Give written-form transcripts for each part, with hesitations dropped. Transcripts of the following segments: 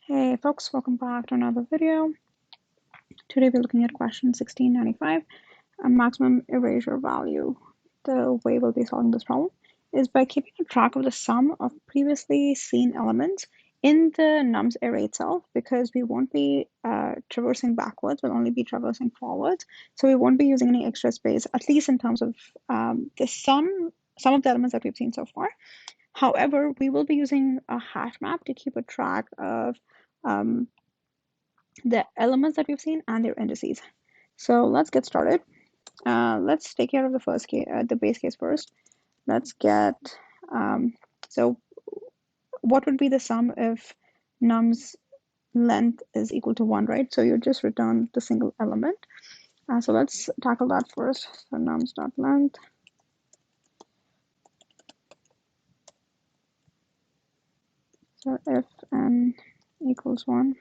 Hey folks, welcome back to another video. Today we're looking at question 1695, a maximum erasure value. The way we'll be solving this problem is by keeping a track of the sum of previously seen elements in the nums array itself, because we won't be traversing backwards, we'll only be traversing forwards. So we won't be using any extra space, at least in terms of the sum of the elements that we've seen so far. However, we will be using a hash map to keep a track of the elements that we've seen and their indices. So let's get started. Let's take care of the first case, the base case first. Let's get, so what would be the sum if num's length is equal to 1, right? So you just return the single element. So let's tackle that first. So nums.length. So if n equals 1,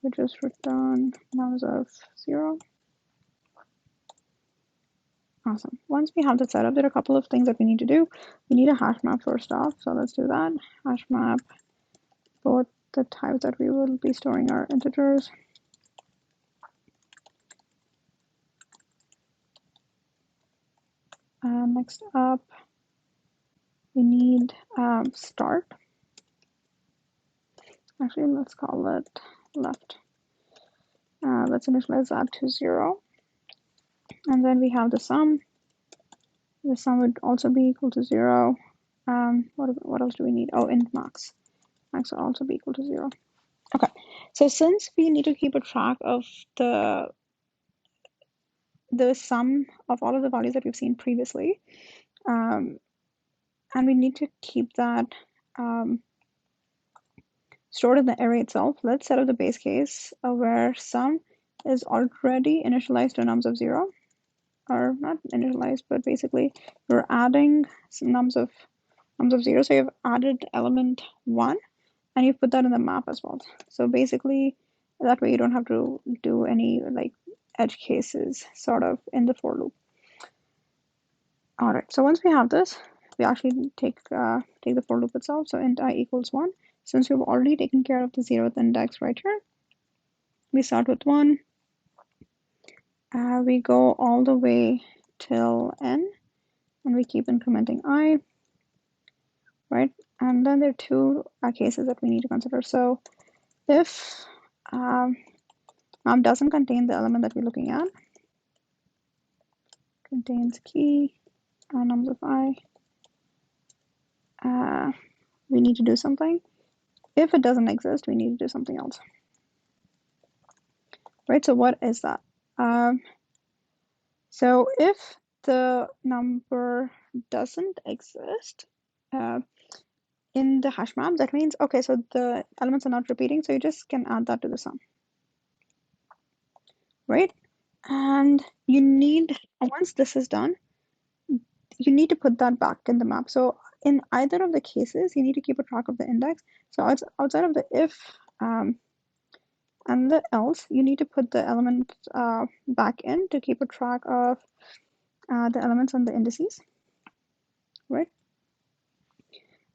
we just return nums of 0. Awesome. Once we have that set up, there are a couple of things that we need to do. We need a hash map first off, so let's do that. Hash map, both the types that we will be storing are integers. Next up, we need start. Actually, let's call it left. Let's initialize that to 0. And then we have the sum. The sum would also be equal to 0. What else do we need? Oh, int max. Max will also be equal to 0. Okay, so since we need to keep a track of the sum of all of the values that we've seen previously, and we need to keep that stored in the array itself, let's set up the base case where sum is already initialized to nums of 0, or not initialized, but basically we're adding some nums of 0. So you've added element 1 and you put that in the map as well. So basically that way you don't have to do any like edge cases sort of in the for loop. All right, so once we have this, we actually take the for loop itself. So int I equals 1. Since we've already taken care of the 0th index right here, we start with 1. We go all the way till n, and we keep incrementing I, right? And then there are two cases that we need to consider. So if num doesn't contain the element that we're looking at, contains key nums of I, we need to do something. If it doesn't exist, we need to do something else. Right, so what is that? So if the number doesn't exist in the hash map, that means, okay, so the elements are not repeating, so you just can add that to the sum, right? And you need, once this is done, you need to put that back in the map. So in either of the cases, you need to keep a track of the index. So outside of the if and the else, you need to put the element back in to keep a track of the elements and the indices, right?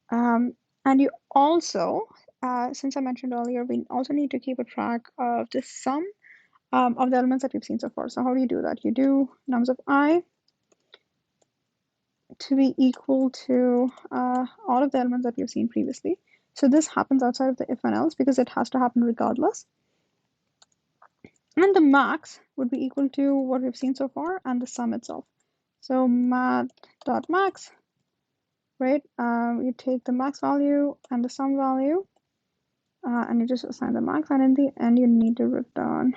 And you also, since I mentioned earlier, we also need to keep a track of the sum of the elements that we've seen so far. So how do you do that? You do nums of I to be equal to all of the elements that we've seen previously. So this happens outside of the if and else because it has to happen regardless. And the max would be equal to what we've seen so far and the sum itself. So mat.max, right? You take the max value and the sum value, and you just assign the max, and in the end you need to return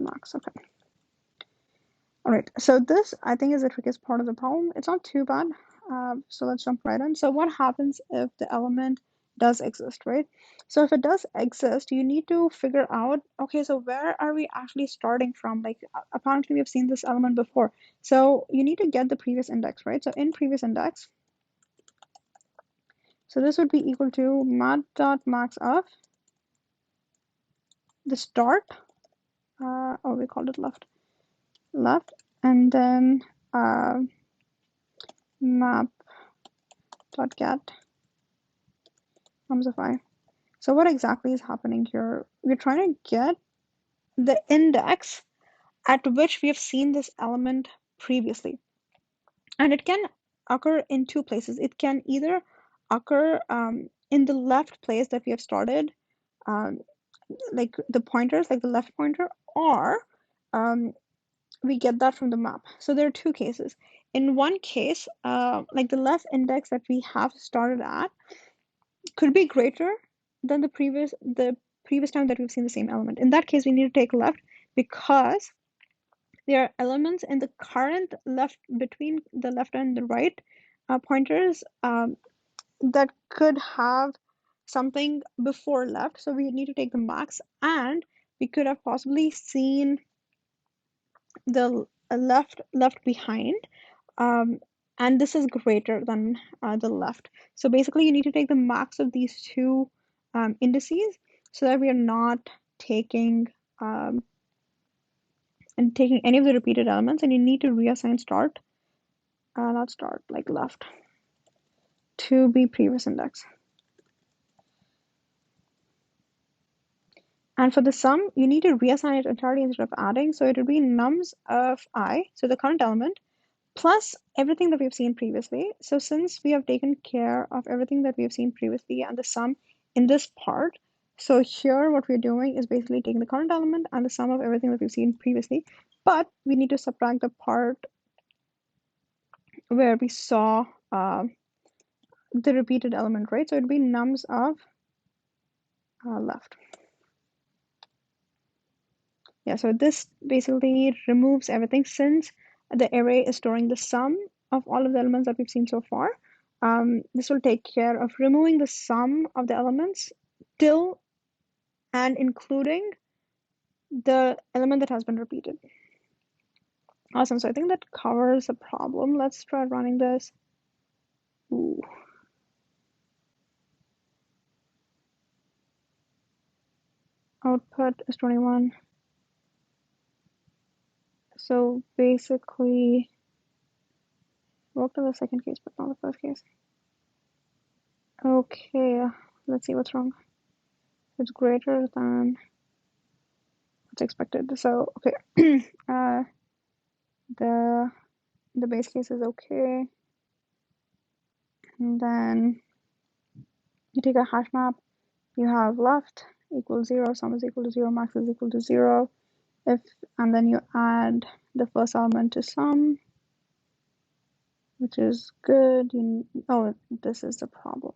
max. Okay. All right, so this I think is the trickiest part of the problem. It's not too bad, so let's jump right in. So what happens if the element does exist, right? So if it does exist, you need to figure out, okay, so where are we actually starting from? Like apparently we've seen this element before, so you need to get the previous index, right? So in previous index, so this would be equal to mat.max of the start, oh, we called it left, and then map.get nums of I. So what exactly is happening here? We're trying to get the index at which we have seen this element previously. And it can occur in two places. It can either occur in the left place that we have started, like the pointers, like the left pointer, or we get that from the map. So there are two cases. In one case, like the left index that we have started at could be greater than the previous time that we've seen the same element. In that case, we need to take left because there are elements in the current left between the left and the right pointers that could have something before left. So we need to take the max, and we could have possibly seen the left behind, and this is greater than the left. So basically, you need to take the max of these two indices so that we are not taking any of the repeated elements, and you need to reassign start, not start, like left, to be previous index. And for the sum, you need to reassign it entirely instead of adding. So it would be nums of I, so the current element, plus everything that we've seen previously. So since we have taken care of everything that we have seen previously and the sum in this part, so here what we're doing is basically taking the current element and the sum of everything that we've seen previously, but we need to subtract the part where we saw the repeated element, right? So it'd be nums of left. Yeah, so this basically removes everything since the array is storing the sum of all of the elements that we've seen so far. This will take care of removing the sum of the elements till and including the element that has been repeated. Awesome, so I think that covers the problem. Let's try running this. Ooh. Output is 21. So basically, worked on the second case, but not the first case. Okay, let's see what's wrong. It's greater than what's expected. So okay, the base case is okay, and then you take a hash map. You have left equals 0, sum is equal to 0, max is equal to 0. And then you add the first element to sum, which is good. Oh, this is the problem.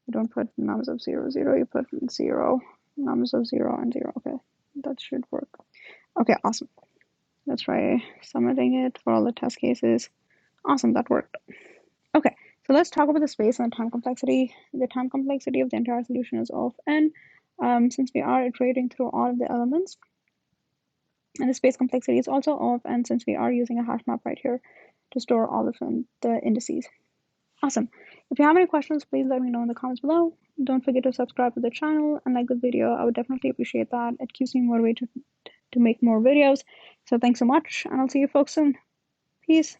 You don't put nums of 0, 0. You put 0, nums of 0 and 0. Okay, that should work. Okay, awesome. Let's try submitting it for all the test cases. Awesome, that worked. Okay, so let's talk about the space and the time complexity. The time complexity of the entire solution is of n, since we are iterating through all of the elements. And the space complexity is also of n, since we are using a hash map right here to store all of the indices. Awesome. If you have any questions, please let me know in the comments below. Don't forget to subscribe to the channel and like the video. I would definitely appreciate that. It keeps me motivated to make more videos. So thanks so much, and I'll see you folks soon. Peace.